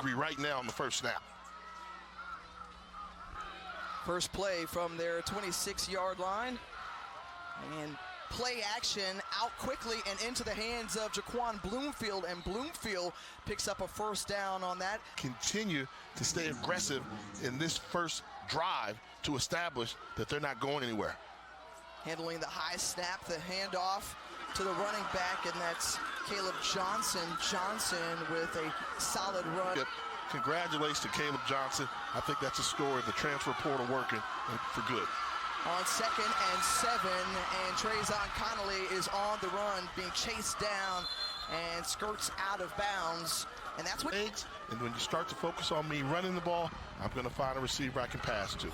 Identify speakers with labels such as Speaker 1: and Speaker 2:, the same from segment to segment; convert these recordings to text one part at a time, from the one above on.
Speaker 1: degree right now on the first snap.
Speaker 2: First play from their 26-yard line. And play action out quickly and into the hands of Jaquan Bloomfield, and Bloomfield picks up a first down on that.
Speaker 1: Continue to stay aggressive in this first drive to establish that they're not going anywhere.
Speaker 2: Handling the high snap, the handoff to the running back, and that's Caleb Johnson. Johnson with a solid run.
Speaker 1: Yep. Congratulations to Caleb Johnson. I think that's a story of the transfer portal working for good.
Speaker 2: On 2nd and 7, and Trayvon Connolly is on the run, being chased down and skirts out of bounds. And that's what.
Speaker 1: And when you start to focus on me running the ball, I'm going to find a receiver I can pass to.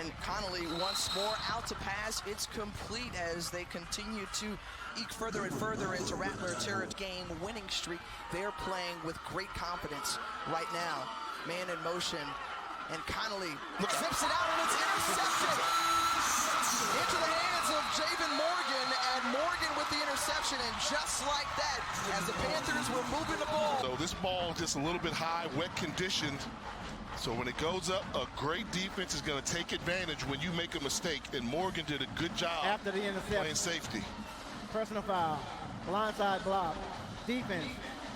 Speaker 2: And Connolly once more out to pass. It's complete as they continue to eke further and further into Rattler Territory game winning streak. They're playing with great confidence right now. Man in motion. And Connolly zips it out, and it's intercepted into the hands of Javen Morgan, and Morgan with the interception. And just like that, as the Panthers were moving the ball.
Speaker 1: So this ball just a little bit high, wet conditioned. So when it goes up, a great defense is going to take advantage when you make a mistake, and Morgan did a good job
Speaker 3: after the interception.
Speaker 1: Playing safety.
Speaker 3: Personal foul, blindside block, defense,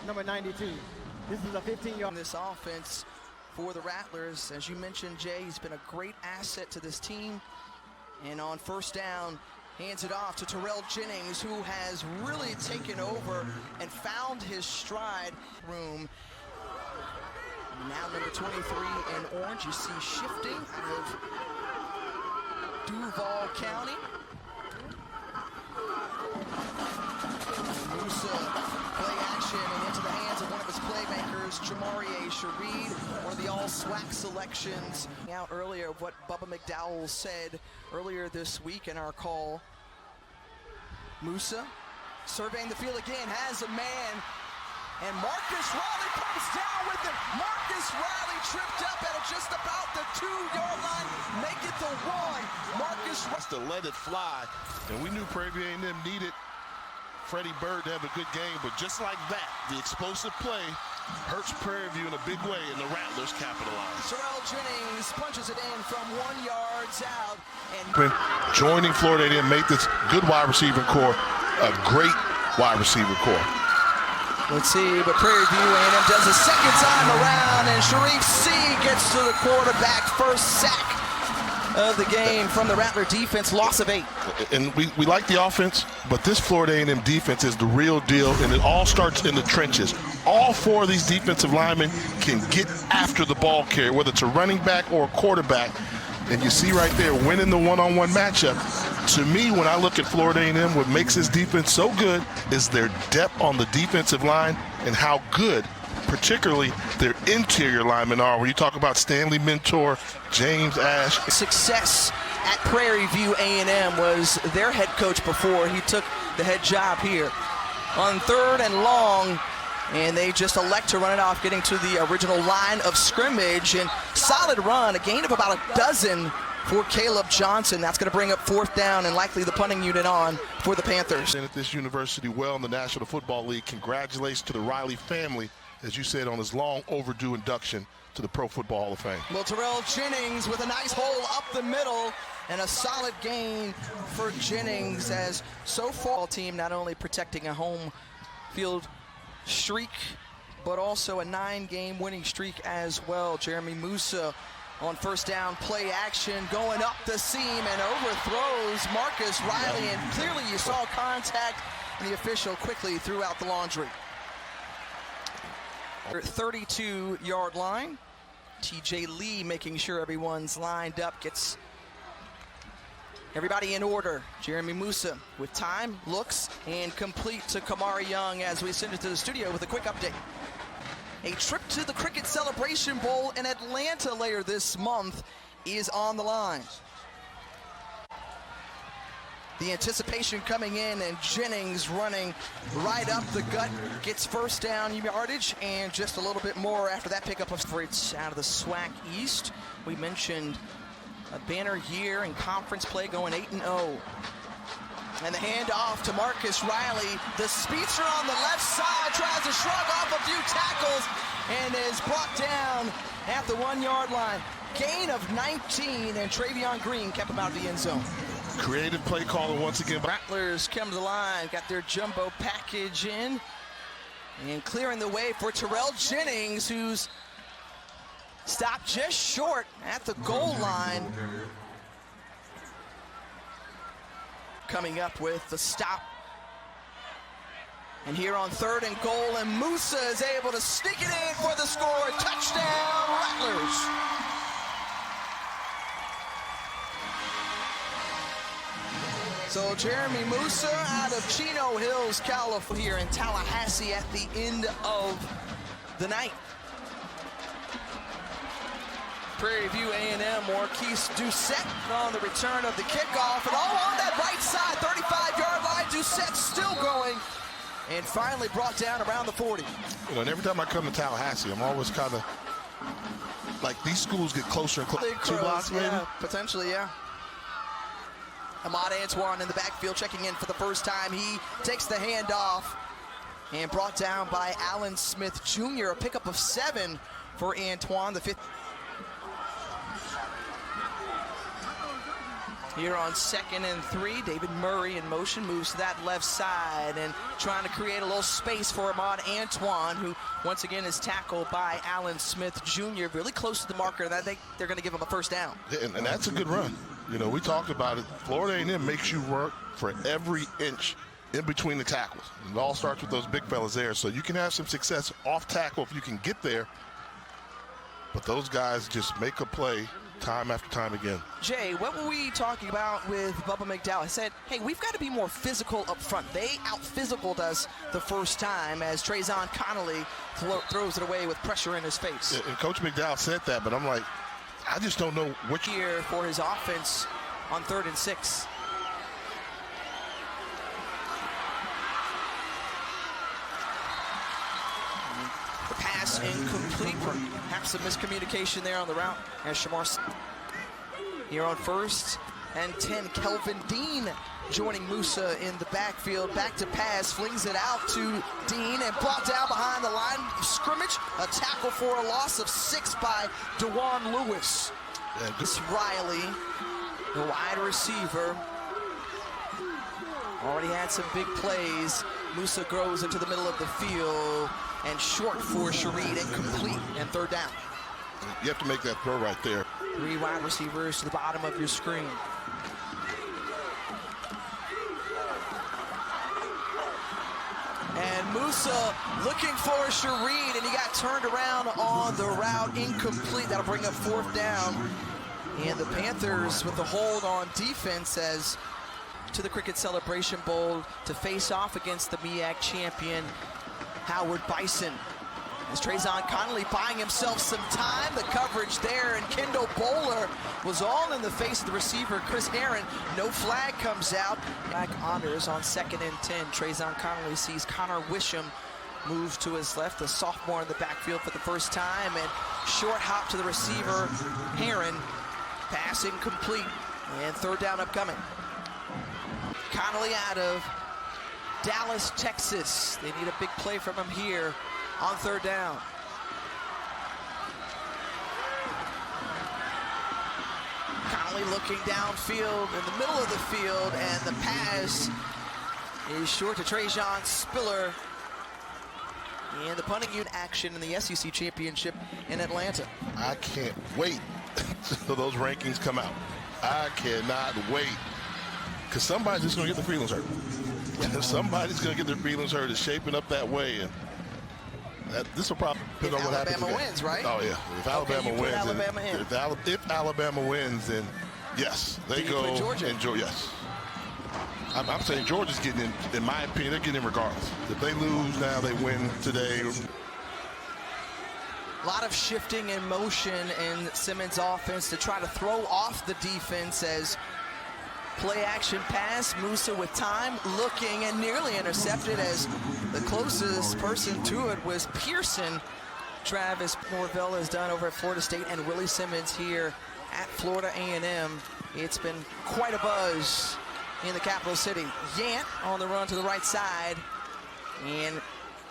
Speaker 3: number 92. This is a 15-yard.
Speaker 2: This offense for the Rattlers, as you mentioned, Jay, he's been a great asset to this team. And on first down, hands it off to Terrell Jennings, who has really taken over and found his stride room. Now number 23 in orange, you see shifting of Duval County. Musa, play action and into the hands of one of his playmakers, Jamarie Shareed, one of the all-SWAC selections. Out earlier of what Bubba McDowell said earlier this week in our call. Musa surveying the field again, has a man, and Marcus Riley comes down with it. Marcus Riley tripped up at just about the 2-yard line, make it the 1. Marcus
Speaker 1: Riley to let it fly, and we knew Prairie A&M needed Freddie Bird to have a good game, but just like that, the explosive play hurts Prairie View in a big way, and the Rattlers capitalize.
Speaker 2: Terrell Jennings punches it in from 1 yard out. And
Speaker 1: joining Florida A&M made this good wide receiver core a great wide receiver core.
Speaker 2: Let's see, but Prairie View A&M does a second time around, and Sharif C gets to the quarterback. First sack of the game from the Rattler defense, loss of 8.
Speaker 1: And we like the offense, but this Florida A&M defense is the real deal, and it all starts in the trenches. All 4 of these defensive linemen can get after the ball carrier, whether it's a running back or a quarterback. And you see right there, winning the one-on-one matchup. To me, when I look at Florida A&M, what makes this defense so good is their depth on the defensive line and how good, particularly their interior linemen are. When you talk about Stanley Mentor, James Ash.
Speaker 2: Success at Prairie View A&M was their head coach before he took the head job here. On 3rd and long, and they just elect to run it off, getting to the original line of scrimmage, and solid run, a gain of about a dozen for Caleb Johnson. That's going to bring up 4th down and likely the punting unit on for the Panthers.
Speaker 1: At this university well in the National Football League, congratulations to the Riley family, as you said, on his long overdue induction to the Pro Football Hall of Fame.
Speaker 2: Well, Terrell Jennings with a nice hole up the middle and a solid gain for Jennings, as so far team not only protecting a home field streak, but also a 9-game winning streak as well. Jeremy Musa on first down, play action, going up the seam and overthrows Marcus Riley, and clearly you saw contact, and the official quickly threw out the laundry. 32-yard line. TJ Lee making sure everyone's lined up, gets everybody in order. Jeremy Musa with time, looks, and complete to Kamari Young as we send it to the studio with a quick update. A trip to the Cricket Celebration Bowl in Atlanta later this month is on the line. The anticipation coming in, and Jennings running right up the gut, gets first down yardage and just a little bit more after that pickup of Fritz out of the SWAC East. We mentioned a banner year in conference play, going 8-0. And the handoff to Marcus Riley. The speedster on the left side tries to shrug off a few tackles and is brought down at the 1 yard line. Gain of 19, and Travion Green kept him out of the end zone.
Speaker 1: Creative play caller once again.
Speaker 2: Rattlers come to the line, got their jumbo package in, and clearing the way for Terrell Jennings, who's stopped just short at the goal line. Coming up with the stop. And here on 3rd and goal, and Musa is able to sneak it in for the score. Touchdown, Rattlers. So Jeremy Musa out of Chino Hills, California, here in Tallahassee at the end of the night. Prairie View A&M, Marquise Doucette on the return of the kickoff, and all on that right side, 35-yard line. Doucette still going, and finally brought down around the 40.
Speaker 1: You know, and every time I come to Tallahassee, I'm always kind of like, these schools get closer and closer. 2 blocks, maybe?
Speaker 2: Yeah, potentially, yeah. Ahmad Antoine in the backfield, checking in for the first time. He takes the handoff and brought down by Allen Smith Jr. A pickup of 7 for Antoine, the 5th. Here on 2nd and 3, David Murray in motion, moves to that left side and trying to create a little space for Ahmad Antoine, who once again is tackled by Allen Smith Jr. Really close to the marker, and I think they're going to give him a first down.
Speaker 1: And that's a good run. You know, we talked about it. Florida A&M makes you work for every inch in between the tackles. And it all starts with those big fellas there. So you can have some success off tackle if you can get there. But those guys just make a play time after time again.
Speaker 2: Jay, what were we talking about with Bubba McDowell? I said, hey, we've got to be more physical up front. They out-physicaled us the first time as Trayvon Connolly throws it away with pressure in his face.
Speaker 1: Yeah, and Coach McDowell said that, but I'm like, I just don't know which.
Speaker 2: Here for his offense on 3rd and 6. The pass incomplete, perhaps a miscommunication there on the route as Shamar. Here on 1st and 10, Kelvin Dean joining Musa in the backfield. Back to pass, flings it out to Dean and brought down behind the line of scrimmage. A tackle for a loss of 6 by DeJuan Lewis. This Riley, the wide receiver, already had some big plays. Musa grows into the middle of the field and short for Shareed, incomplete, and 3rd down.
Speaker 1: You have to make that throw right there.
Speaker 2: 3 wide receivers to the bottom of your screen. And Musa looking for Shareed, and he got turned around on the route, incomplete. That'll bring up 4th down. And the Panthers with the hold on defense as to the Cricket Celebration Bowl to face off against the MEAC champion, Howard Bison. As Trayvon Connolly buying himself some time, the coverage there, and Kendall Bowler was all in the face of the receiver, Chris Herron. No flag comes out. Back honors on 2nd and 10. Trayvon Connolly sees Connor Wisham move to his left, the sophomore in the backfield for the first time, and short hop to the receiver, Herron. Pass incomplete, and 3rd down upcoming. Connolly out of Dallas, Texas. They need a big play from him here on 3rd down. Connolly looking downfield in the middle of the field, and the pass is short to Trajan Spiller. And the punting unit action in the SEC championship in Atlanta.
Speaker 1: I can't wait till those rankings come out. I cannot wait. Because somebody's just going to get their feelings hurt. Somebody's going to get their feelings hurt. It's shaping up that way. And this will probably depend on what happens.
Speaker 2: If Alabama wins, right?
Speaker 1: Oh, yeah. If Alabama wins,
Speaker 2: Alabama in.
Speaker 1: If Alabama wins, then yes, they go and Georgia. Yes. I'm saying Georgia's getting in my opinion, they're getting in regardless. If they lose now, they win today.
Speaker 2: A lot of shifting in motion in Simmons' offense to try to throw off the defense as play action pass. Musa with time, looking and nearly intercepted as the closest person to it was Pearson. Travis Norvell has done over at Florida State, and Willie Simmons here at Florida A&M. It's been quite a buzz in the capital city. Yant on the run to the right side. And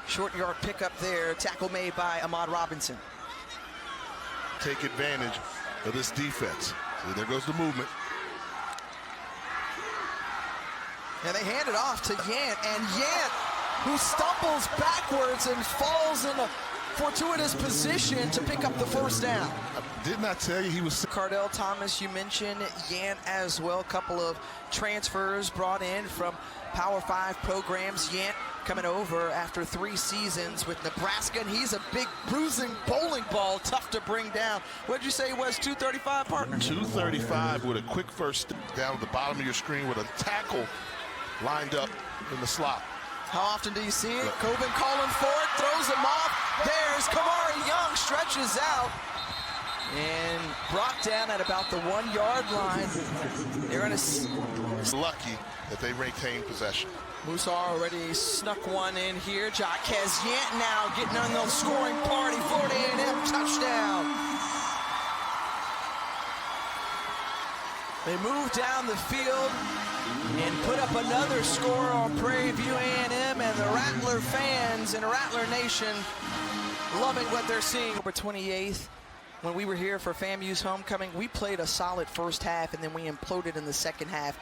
Speaker 2: short yard pickup there. Tackle made by Ahmad Robinson.
Speaker 1: Take advantage of this defense. See, there goes the movement.
Speaker 2: And they hand it off to Yant. And Yant, who stumbles backwards and falls in a fortuitous position to pick up the first down.
Speaker 1: Didn't I tell you he was...
Speaker 2: Cardell Thomas, you mentioned Yant as well. A couple of transfers brought in from Power 5 programs. Yant coming over after 3 seasons with Nebraska, and he's a big bruising bowling ball, tough to bring down. What did you say it was, 235, partner?
Speaker 1: 235 with a quick first step down at the bottom of your screen with a tackle lined up in the slot.
Speaker 2: How often do you see it? Coben calling for it, throws him off. There's Kamari Young, stretches out and brought down at about the 1 yard line. They're going to...
Speaker 1: Lucky that they retain possession.
Speaker 2: Musar already snuck one in here. Jaquez Yant now getting on the scoring party. Florida A&M touchdown. They move down the field and put up another score on Prairie View A&M, and the Rattler fans and Rattler Nation loving what they're seeing. October 28th, when we were here for FAMU's homecoming, we played a solid first half, and then we imploded in the second half.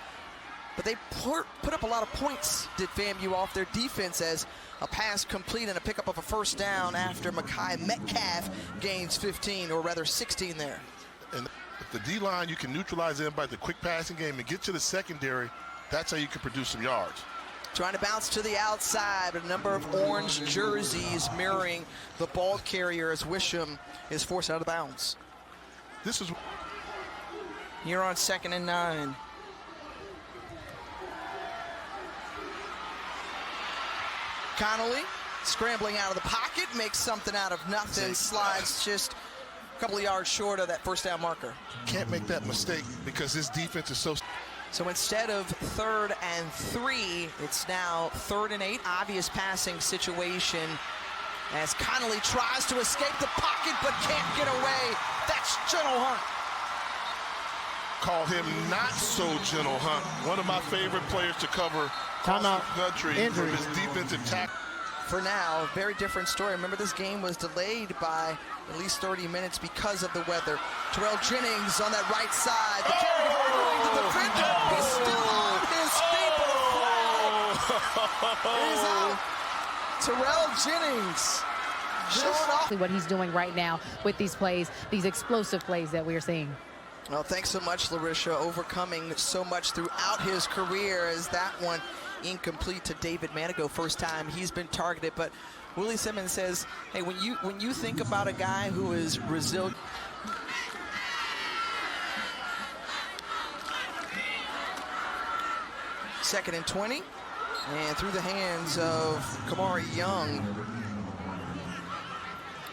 Speaker 2: But they put up a lot of points, did FAMU, off their defense, as a pass complete and a pickup of a first down after Mekhi Metcalf gains 15, or rather 16 there.
Speaker 1: And if the D-line, you can neutralize them by the quick passing game and get to the secondary, that's how you can produce some yards.
Speaker 2: Trying to bounce to the outside, a number of orange jerseys mirroring the ball carrier as Wisham is forced out of bounds.
Speaker 1: This is...
Speaker 2: Here on 2nd and 9. Connolly scrambling out of the pocket, makes something out of nothing, slides just a couple of yards short of that first down marker.
Speaker 1: Can't make that mistake because this defense is so...
Speaker 2: So instead of 3rd and 3, it's now 3rd and 8. Obvious passing situation as Connolly tries to escape the pocket but can't get away. That's Gentle Hunt.
Speaker 1: Call him not so Gentle Hunt. One of my favorite players to cover across the country for his defensive tackle.
Speaker 2: For now, a very different story. Remember, this game was delayed by at least 30 minutes because of the weather. Terrell Jennings on that right side. The carry going to the defender. He's still on his feet, but a flag is out. Terrell Jennings showing off
Speaker 4: what he's doing right now with these plays, these explosive plays that we are seeing.
Speaker 2: Well, thanks so much, Larisha, overcoming so much throughout his career, as that one incomplete to David Manigo. First time he's been targeted, but Willie Simmons says, hey, when you think about a guy who is resilient. Second and 20, and through the hands of Kamari Young.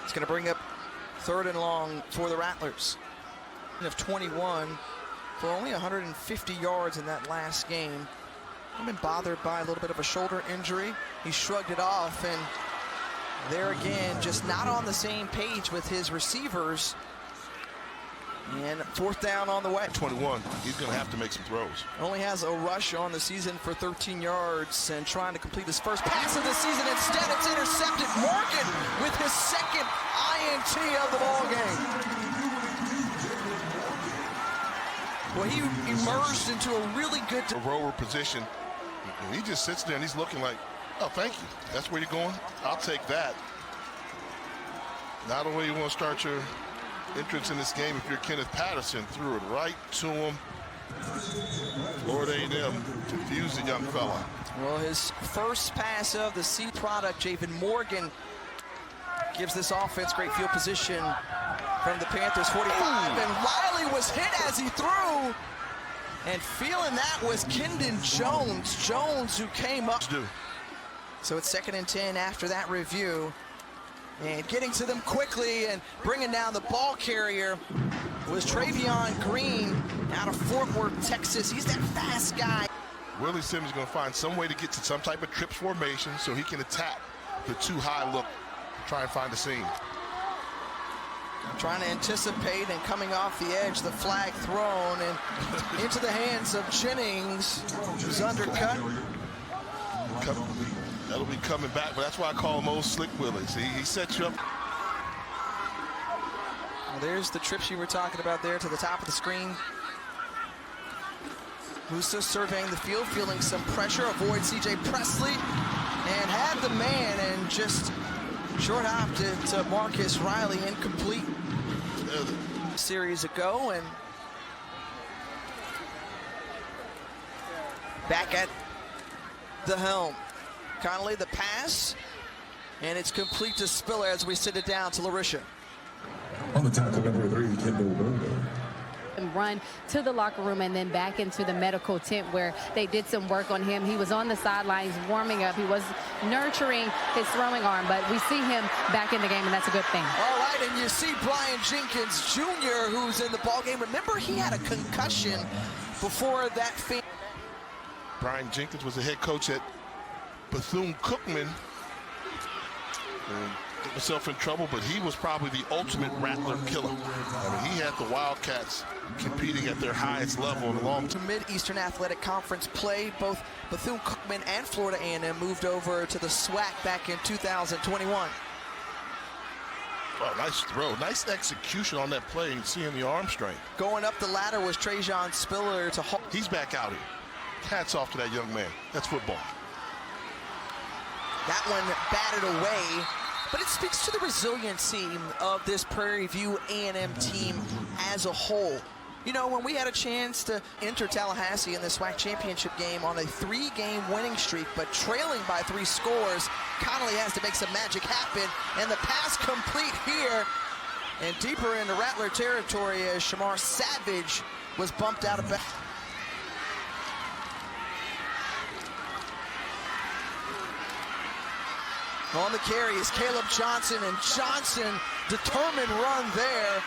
Speaker 2: It's going to bring up 3rd and long for the Rattlers. Of 21 for only 150 yards in that last game. I've been bothered by a little bit of a shoulder injury. He shrugged it off, and there again, just not on the same page with his receivers. And 4th down on the way.
Speaker 1: 21, he's going to have to make some throws.
Speaker 2: Only has a rush on the season for 13 yards and trying to complete his first pass of the season. Instead, it's intercepted. Morgan with his 2nd INT of the ball game. Well, he emerged into a really good...
Speaker 1: rower position. And he just sits there and he's looking like, oh, thank you. That's where you're going? I'll take that. Not the way you want to start your entrance in this game if you're Kenneth Patterson. Threw it right to him. Florida A&M confused the young fella.
Speaker 2: Well, his first pass of the C product, Javen Morgan, gives this offense great field position from the Panthers. 45, and Riley was hit as he threw, and feeling that was Kendon Jones who came up. So it's 2nd and 10 after that review, and getting to them quickly and bringing down the ball carrier was Travion Green out of Fort Worth, Texas. He's that fast guy.
Speaker 1: Willie Simmons is going to find some way to get to some type of trips formation so he can attack the too high look, try and find the seam.
Speaker 2: Trying to anticipate and coming off the edge, the flag thrown and into the hands of Jennings, who's undercut.
Speaker 1: That'll be coming back, but that's why I call him Old Slick Willis. He sets you up.
Speaker 2: Well, there's the trips you were talking about there to the top of the screen. Musa surveying the field, feeling some pressure, avoids C.J. Presley, and had the man and just short hopped it to Marcus Riley, incomplete series ago, and back at the helm. Connolly, the pass, and it's complete to Spiller as we sit it down to Larisha.
Speaker 5: On the tackle, number 3, Kendall Burger.
Speaker 4: And run to the locker room and then back into the medical tent where they did some work on him. He was on the sidelines warming up. He was nurturing his throwing arm, but we see him back in the game, and that's a good thing.
Speaker 2: All right, and you see Brian Jenkins Jr., who's in the ballgame. Remember, he had a concussion before that.
Speaker 1: Brian Jenkins was the head coach at Bethune-Cookman. Get myself in trouble, but he was probably the ultimate Rattler killer. I mean, he had the Wildcats competing at their highest level in a long time.
Speaker 2: To Mid-Eastern Athletic Conference play, both Bethune-Cookman and Florida A&M moved over to the SWAC back in 2021.
Speaker 1: Oh, nice throw. Nice execution on that play and seeing the arm strength.
Speaker 2: Going up the ladder was Trajan Spiller to hold.
Speaker 1: He's back out here. Hats off to that young man. That's football.
Speaker 2: That one batted away, but it speaks to the resiliency of this Prairie View A&M team as a whole. You know, when we had a chance to enter Tallahassee in the SWAC championship game on a 3-game winning streak, but trailing by 3 scores, Connolly has to make some magic happen, and the pass complete here, and deeper into Rattler territory as Shamar Savage was bumped out of bounds. On the carry is Caleb Johnson, and Johnson, determined run there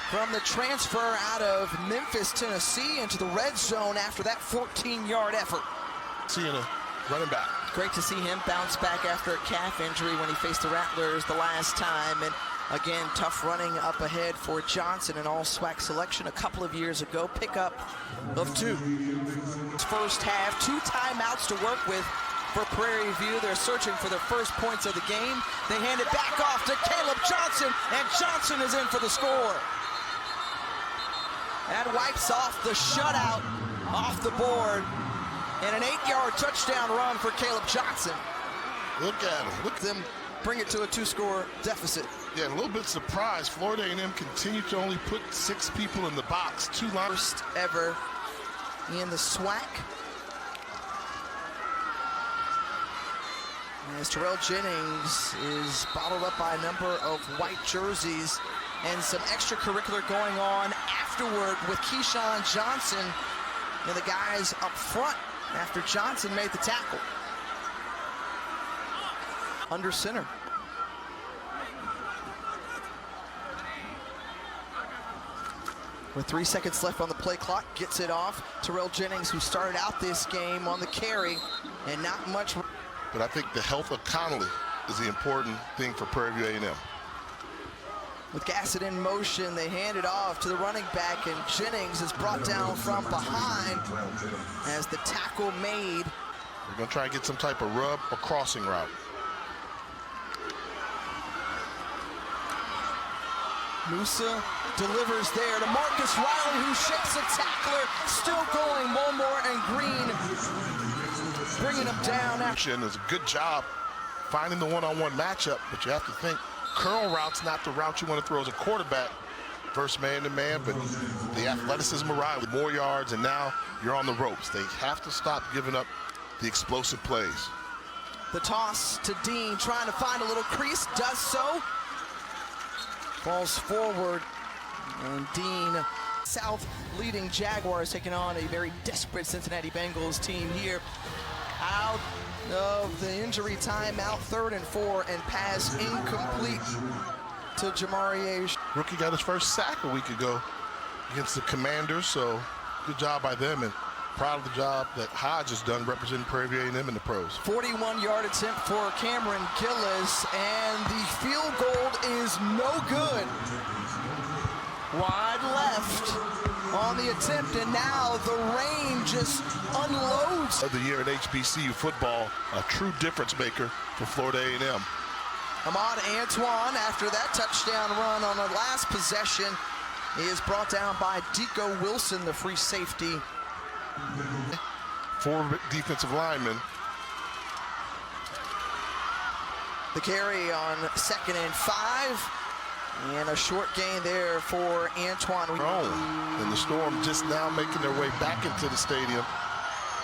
Speaker 2: from the transfer out of Memphis, Tennessee into the red zone after that 14-yard effort.
Speaker 1: Seeing a running back.
Speaker 2: Great to see him bounce back after a calf injury when he faced the Rattlers the last time. And again, tough running up ahead for Johnson, an all-SWAC selection a couple of years ago. Pickup of 2. First half, 2 timeouts to work with for Prairie View. They're searching for their first points of the game. They hand it back off to Caleb Johnson, and Johnson is in for the score. That wipes off the shutout off the board, and an 8-yard touchdown run for Caleb Johnson.
Speaker 1: Look at him. Look
Speaker 2: at them bring it to a 2-score deficit.
Speaker 1: Yeah, a little bit surprised. Florida A&M continued to only put 6 people in the box. 2 liners.
Speaker 2: First ever in the SWAC. As Terrell Jennings is bottled up by a number of white jerseys, and some extracurricular going on afterward with Keyshawn Johnson and the guys up front after Johnson made the tackle. Under center. With 3 seconds left on the play clock, gets it off. Terrell Jennings, who started out this game on the carry, and not much.
Speaker 1: But I think the health of Connolly is the important thing for Prairie View A&M.
Speaker 2: With Gassett in motion, they hand it off to the running back, and Jennings is brought down from behind as the tackle made.
Speaker 1: They're going to try and get some type of rub or crossing route.
Speaker 2: Musa delivers there to Marcus Riley, who shakes a tackler. Still going, Mulmore and Green bringing him down.
Speaker 1: Action is a good job finding the one-on-one matchup, but you have to think curl route's not the route you want to throw as a quarterback versus man-to-man, but the athleticism of Riley, more yards, and now you're on the ropes. They have to stop giving up the explosive plays.
Speaker 2: The toss to Dean, trying to find a little crease, does so. Falls forward, and Dean, South leading Jaguars, taking on a very desperate Cincinnati Bengals team here. Out of the injury timeout, 3rd and 4, and pass incomplete to Jamarie.
Speaker 1: Rookie got his first sack a week ago against the Commanders, so good job by them, and proud of the job that Hodge has done representing Prairie View A&M in the pros.
Speaker 2: 41-yard attempt for Cameron Gillis, and the field goal is no good. Wide left on the attempt, and now the rain just unloads.
Speaker 1: Of the year in HBCU football, a true difference maker for Florida A&M.
Speaker 2: Ahmad Antoine, after that touchdown run on the last possession, is brought down by Deco Wilson, the free safety.
Speaker 1: 4 defensive linemen.
Speaker 2: The carry on 2nd and 5. And a short gain there for Antoine.
Speaker 1: And the Storm just now making their way back into the stadium,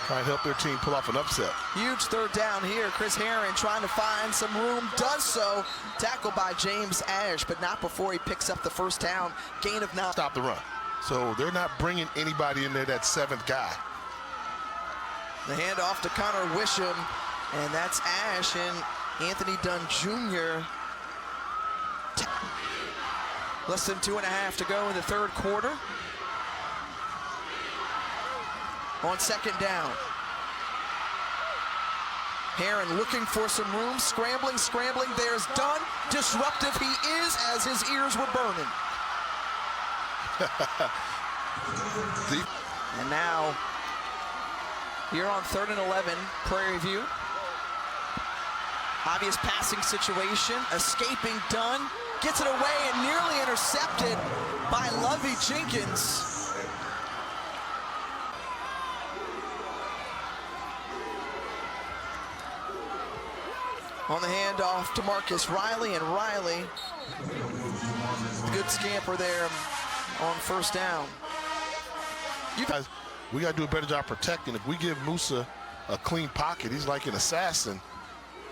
Speaker 1: trying to help their team pull off an upset.
Speaker 2: Huge 3rd down here. Chris Herron trying to find some room, does so. Tackled by James Ash, but not before he picks up the 1st down. Gain of 9.
Speaker 1: Stop the run. So they're not bringing anybody in there, that 7th guy.
Speaker 2: The handoff to Connor Wisham, and that's Ash and Anthony Dunn Jr. Less than 2.5 to go in the 3rd quarter. On 2nd down. Herron looking for some room, scrambling. There's Dunn. Disruptive he is, as his ears were burning. And now, here on 3rd and 11, Prairie View. Obvious passing situation, escaping Dunn. Gets it away and nearly intercepted by Lovey Jenkins. On the handoff to Marcus Riley, and Riley, good scamper there on 1st down.
Speaker 1: Guys, we got to do a better job protecting. If we give Musa a clean pocket, he's like an assassin.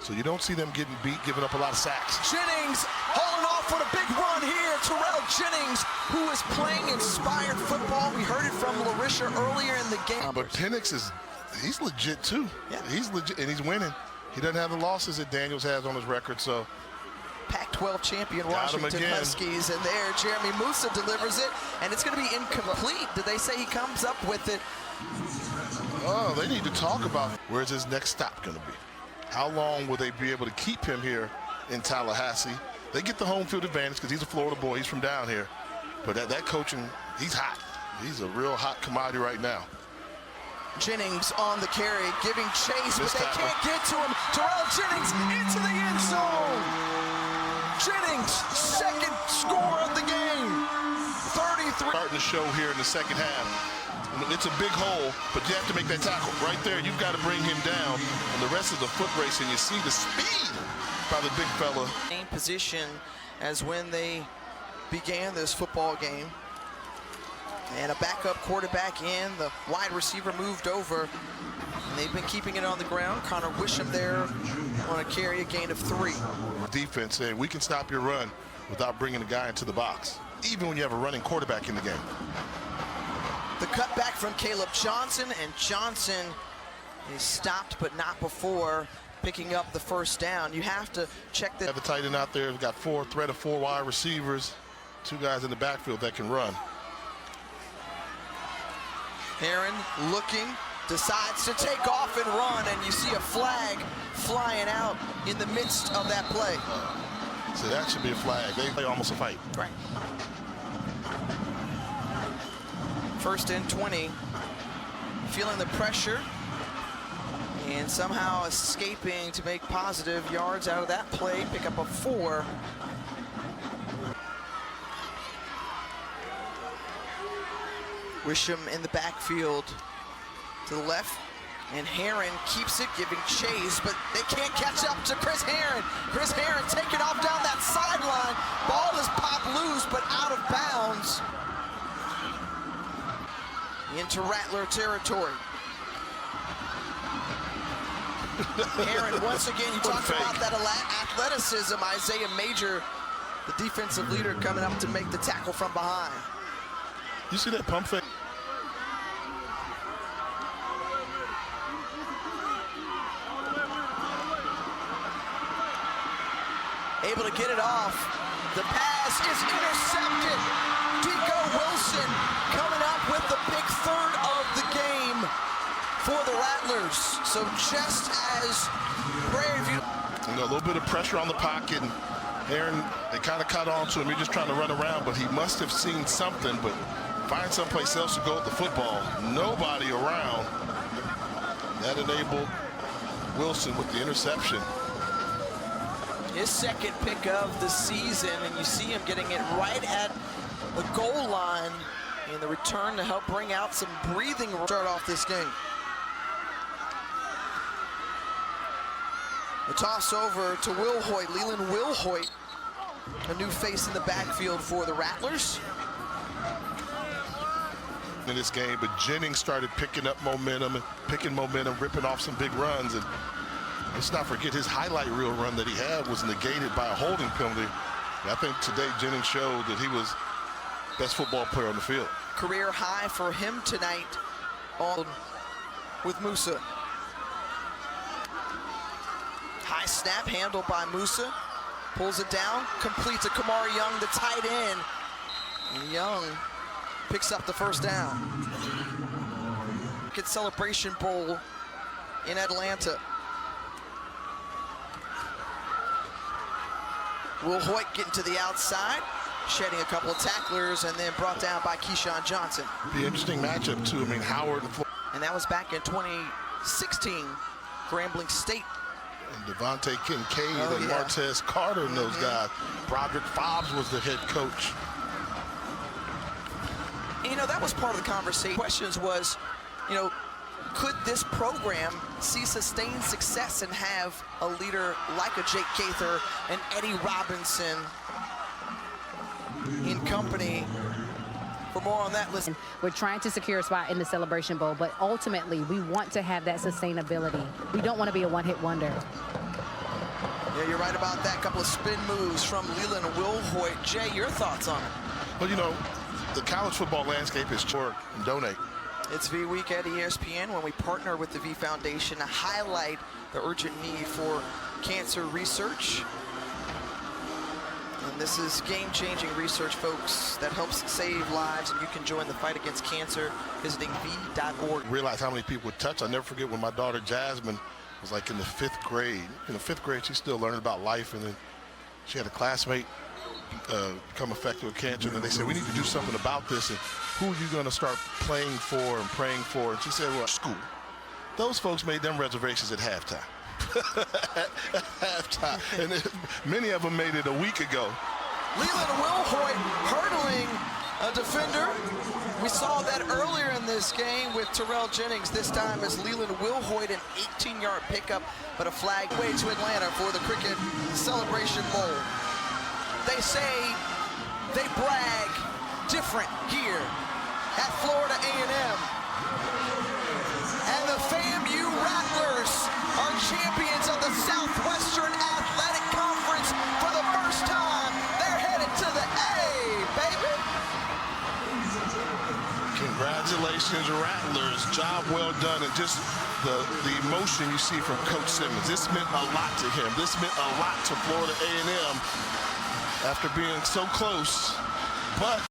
Speaker 1: So you don't see them getting beat, giving up a lot of sacks.
Speaker 2: Jennings hauling off for the big run here. Terrell Jennings, who is playing inspired football. We heard it from LaRisha earlier in the game.
Speaker 1: But Penix he's legit too.
Speaker 2: Yeah.
Speaker 1: He's legit, and he's winning. He doesn't have the losses that Daniels has on his record, so.
Speaker 2: Pac-12 champion Washington Huskies, and there Jeremy Musa delivers it, and it's going to be incomplete. Did they say he comes up with it?
Speaker 1: Oh, they need to talk about where's his next stop going to be. How long will they be able to keep him here in Tallahassee? They get the home field advantage because he's a Florida boy. He's from down here. But that coaching, he's hot. He's a real hot commodity right now.
Speaker 2: Jennings on the carry, giving chase, but they
Speaker 1: tackle.
Speaker 2: can't get to him. Terrell Jennings into the end zone. Jennings, 2nd score of the game. 33.
Speaker 1: Starting to show here in the 2nd half. It's a big hole, but you have to make that tackle. Right there, you've got to bring him down. And the rest is a foot race, and you see the speed by the big fella.
Speaker 2: Same position as when they began this football game. And a backup quarterback in, the wide receiver moved over. And they've been keeping it on the ground. Connor Wisham there on a carry, a gain of 3.
Speaker 1: Defense saying we can stop your run without bringing a guy into the box, even when you have a running quarterback in the game.
Speaker 2: The cutback from Caleb Johnson, and Johnson is stopped, but not before picking up the 1st down. You have to check that.
Speaker 1: Have a tight end out there. We've got threat of 4 wide receivers, 2 guys in the backfield that can run.
Speaker 2: Herron looking, decides to take off and run, and you see a flag flying out in the midst of that play.
Speaker 1: So that should be a flag. They play almost a fight.
Speaker 2: Right. 1st and 20. Feeling the pressure and somehow escaping to make positive yards out of that play. Pick up a 4. Wisham in the backfield to the left, and Herron keeps it, giving chase, but they can't catch up to Chris Herron. Chris Herron taking off down that sideline. Ball is popped loose, but out of bounds into Rattler territory. Herron, once again, you talk about that athleticism. Isaiah Major, the defensive leader, coming up to make the tackle from behind.
Speaker 1: You see that pump fake?
Speaker 2: Able to get it off. The pass is intercepted. Deco Wilson coming up with the big 3rd of the game for the Rattlers. So just as Prairie View.
Speaker 1: A little bit of pressure on the pocket, and Aaron, they kind of caught on to him. He's just trying to run around, but he must have seen something, but find someplace else to go with the football. Nobody around. That enabled Wilson with the interception.
Speaker 2: His second pick of the season, and you see him getting it right at the goal line in the return to help bring out some breathing start off this game. The toss over to Wilhoit, Leland Wilhoit, a new face in the backfield for the Rattlers.
Speaker 1: In this game, but Jennings started picking up momentum, ripping off some big runs, and let's not forget his highlight reel run that he had was negated by a holding penalty. And I think today Jennings showed that he was best football player on the field.
Speaker 2: Career high for him tonight on with Musa. High snap handled by Musa. Pulls it down, completes to Kamari Young, the tight end. And Young picks up the first down. Get Celebration Bowl in Atlanta. Wilhoit getting to the outside, shedding a couple of tacklers, and then brought down by Keyshawn Johnson.
Speaker 1: The interesting matchup too. I mean, Howard
Speaker 2: and that was back in 2016, Grambling State.
Speaker 1: and Devontae Kincaid and Martez Carter and those guys. Broderick Fobbs was the head coach.
Speaker 2: You know, that was part of the conversation. Questions was, you know, could this program see sustained success and have a leader like a Jake Gaither and Eddie Robinson in company? For more on that, listen.
Speaker 4: We're trying to secure a spot in the Celebration Bowl, but ultimately we want to have that sustainability. We don't want to be a one-hit wonder.
Speaker 2: Yeah, you're right about that. Couple of spin moves from Leland Wilhoit. Jay, your thoughts on it?
Speaker 1: Well, you know, the college football landscape is short and donate.
Speaker 2: It's V Week at ESPN when we partner with the V Foundation to highlight the urgent need for cancer research. And this is game-changing research, folks, that helps save lives, and you can join the fight against cancer visiting v.org.
Speaker 1: Realize how many people would touch. I'll never forget when my daughter Jasmine was like in the 5th grade. In the 5th grade, she's still learning about life, and then she had a classmate become affected with cancer, and they said, we need to do something about this, and who are you going to start playing for and praying for? And she said, well, school. Those folks made them reservations at halftime. At halftime. And many of them made it a week ago.
Speaker 2: Leland Wilhoit hurdling a defender. We saw that earlier in this game with Terrell Jennings. This time is Leland Wilhoit, an 18-yard pickup, but a flag way to Atlanta for the Cricket Celebration Bowl. They say they brag different here at Florida A&M. And the FAMU Rattlers are champions of the Southwestern Athletic Conference for the first time. They're headed to the A, baby.
Speaker 1: Congratulations, Rattlers. Job well done. And just the emotion you see from Coach Simmons. This meant a lot to him. This meant a lot to Florida A&M after being so close. But